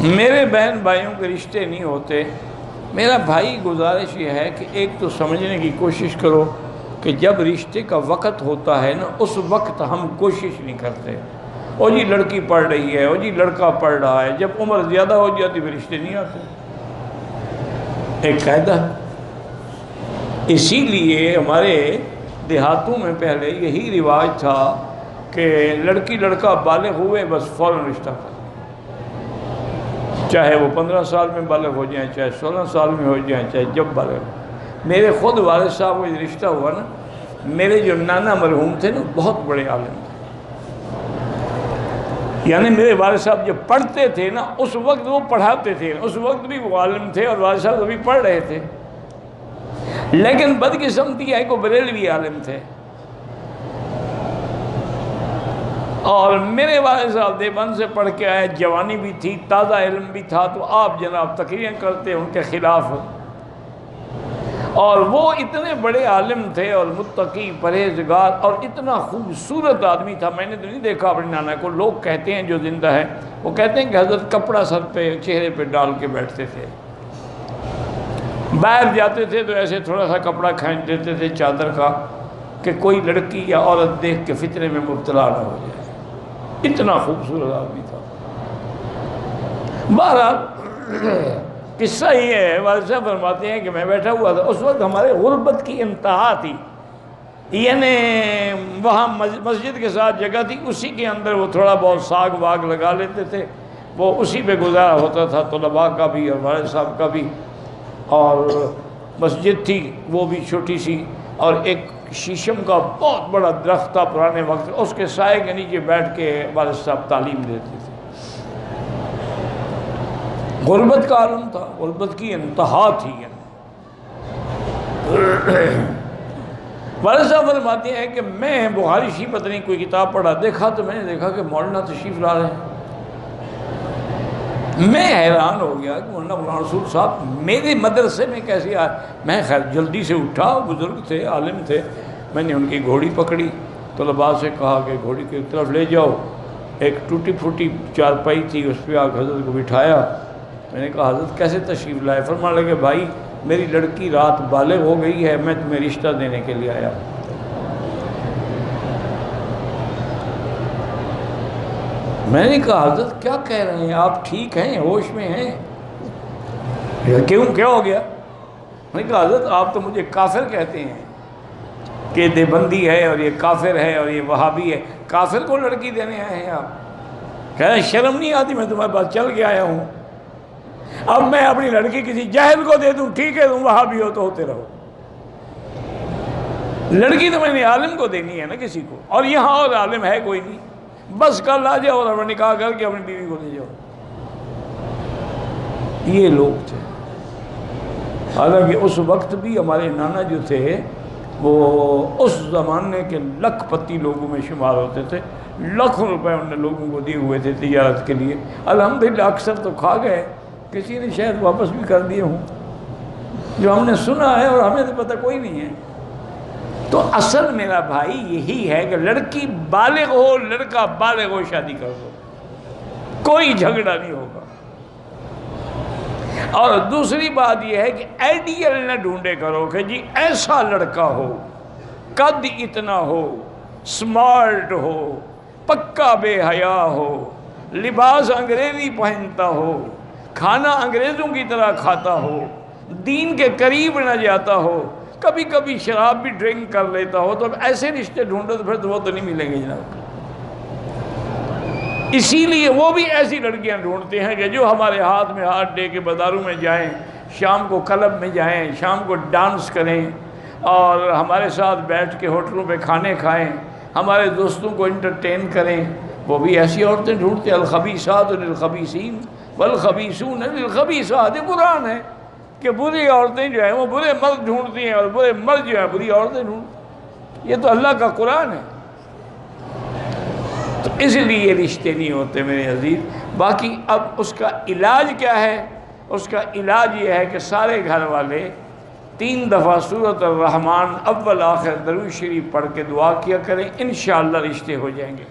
میرے بہن بھائیوں کے رشتے نہیں ہوتے. میرا بھائی گزارش یہ ہے کہ ایک تو سمجھنے کی کوشش کرو کہ جب رشتے کا وقت ہوتا ہے نا، اس وقت ہم کوشش نہیں کرتے. او جی لڑکی پڑھ رہی ہے، او جی لڑکا پڑھ رہا ہے، جب عمر زیادہ ہو جاتی پھر رشتے نہیں آتے. ایک قاعدہ. اسی لیے ہمارے دیہاتوں میں پہلے یہی رواج تھا کہ لڑکی لڑکا بالغ ہوئے بس فوراً رشتہ کر، چاہے وہ 15 سال میں بالغ ہو جائیں، چاہے 16 سال میں ہو جائیں، چاہے جب بالغ ہو. میرے خود والد صاحب کو یہ رشتہ ہوا نا، میرے جو نانا مرحوم تھے نا بہت بڑے عالم تھے. یعنی میرے والد صاحب جب پڑھتے تھے نا اس وقت وہ پڑھاتے تھے، اس وقت بھی وہ عالم تھے اور والد صاحب ابھی پڑھ رہے تھے. لیکن بدقسمتی ہے کہ بریلوی عالم تھے. اور میرے والد صاحب دیوبند سے پڑھ کے آئے، جوانی بھی تھی، تازہ علم بھی تھا، تو آپ جناب تقریریں کرتے ان کے خلاف. اور وہ اتنے بڑے عالم تھے اور متقی پرہیزگار اور اتنا خوبصورت آدمی تھا. میں نے تو نہیں دیکھا اپنے نانا کو، لوگ کہتے ہیں جو زندہ ہے وہ کہتے ہیں کہ حضرت کپڑا سر پہ چہرے پہ ڈال کے بیٹھتے تھے، باہر جاتے تھے تو ایسے تھوڑا سا کپڑا کھینچ دیتے تھے چادر کا کہ کوئی لڑکی یا عورت دیکھ کے فتنے میں مبتلا نہ ہو جائے. اتنا خوبصورت آدمی تھا. بہرحال قصہ یہ ہے، والد صاحب فرماتے ہیں کہ میں بیٹھا ہوا تھا، اس وقت ہمارے غربت کی انتہا تھی. یعنی وہاں مسجد کے ساتھ جگہ تھی، اسی کے اندر وہ تھوڑا بہت ساگ واگ لگا لیتے تھے، وہ اسی پہ گزارا ہوتا تھا، طلباء کا بھی اور والد صاحب کا بھی. اور مسجد تھی وہ بھی چھوٹی سی، اور ایک شیشم کا بہت بڑا درخت تھا پرانے وقت، اس کے سائے کے نیچے بیٹھ کے والد صاحب تعلیم دیتے تھے. غربت کا عالم تھا، غربت کی انتہا تھی. والد صاحب فرماتے ہیں کہ میں بخاری شریف پتہ نہیں کوئی کتاب پڑھا، دیکھا تو میں نے دیکھا کہ مولانا تشریف لا رہے ہیں. میں حیران ہو گیا کہ مولانا غلام رسول صاحب میرے مدرسے میں کیسے آئے. میں خیر جلدی سے اٹھا، بزرگ تھے، عالم تھے. میں نے ان کی گھوڑی پکڑی، طلباء سے کہا کہ گھوڑی کی طرف لے جاؤ. ایک ٹوٹی پھوٹی چارپائی تھی، اس پہ آ کے حضرت کو بٹھایا. میں نے کہا حضرت کیسے تشریف لائے؟ فرمانے لگے بھائی میری لڑکی رات بالغ ہو گئی ہے، میں تمہیں رشتہ دینے کے لیے آیا. میں نے کہا حضرت کیا کہہ رہے ہیں آپ؟ ٹھیک ہیں، ہوش میں ہیں؟ کیوں کیا ہو گیا؟ میں نے کہا حضرت آپ تو مجھے کافر کہتے ہیں کہ دیوبندی ہے اور یہ کافر ہے اور یہ وہابی ہے، کافر کو لڑکی دینے آئے ہیں آپ؟ کہہ رہے شرم نہیں آتی؟ میں تمہارے پاس چل کے آیا ہوں، اب میں اپنی لڑکی کسی جاہل کو دے دوں ٹھیک ہے، تم وہابی ہو تو ہوتے رہو. لڑکی تو میں نے عالم کو دینی ہے نا کسی کو، اور یہاں اور عالم ہے کوئی نہیں، بس کل آ جاؤ اور نکاح کر کے اپنی بیوی کو لے جاؤ. یہ لوگ تھے. حالانکہ اس وقت بھی ہمارے نانا جو تھے وہ اس زمانے کے لکھ پتی لوگوں میں شمار ہوتے تھے. لاکھوں روپے انہوں نے لوگوں کو دیے ہوئے تھے تجارت کے لیے. الحمدللہ اکثر تو کھا گئے، کسی نے شاید واپس بھی کر دیے ہوں، جو ہم نے سنا ہے، اور ہمیں تو پتہ کوئی نہیں ہے. تو اصل میرا بھائی یہی ہے کہ لڑکی بالغ ہو، لڑکا بالغ ہو، شادی کر دو، کوئی جھگڑا نہیں ہوگا. اور دوسری بات یہ ہے کہ آئیڈیل نہ ڈھونڈے کرو کہ جی ایسا لڑکا ہو، قد اتنا ہو، سمارٹ ہو، پکا بے حیا ہو، لباس انگریزی پہنتا ہو، کھانا انگریزوں کی طرح کھاتا ہو، دین کے قریب نہ جاتا ہو، کبھی کبھی شراب بھی ڈرنک کر لیتا ہو. تو اب ایسے رشتے ڈھونڈو تو پھر تو وہ تو نہیں ملیں گے جناب. اسی لیے وہ بھی ایسی لڑکیاں ڈھونڈتے ہیں کہ جو ہمارے ہاتھ میں ہاتھ دے کے بازاروں میں جائیں، شام کو کلب میں جائیں، شام کو ڈانس کریں، اور ہمارے ساتھ بیٹھ کے ہوٹلوں پہ کھانے کھائیں، ہمارے دوستوں کو انٹرٹین کریں. وہ بھی ایسی عورتیں ڈھونڈتے ہیں. الخبیثات للخبیثین والخبیثون للخبیثات. قرآن ہے کہ بری عورتیں جو ہیں وہ برے مرد ڈھونڈتی ہیں اور برے مرد جو ہیں بری عورتیں ڈھونڈتی ہیں. یہ تو اللہ کا قرآن ہے. تو اس لیے یہ رشتے نہیں ہوتے میرے عزیز. باقی اب اس کا علاج کیا ہے؟ اس کا علاج یہ ہے کہ سارے گھر والے 3 دفعہ سورۃ الرحمن اول آخر درود شریف پڑھ کے دعا کیا کریں، انشاءاللہ رشتے ہو جائیں گے.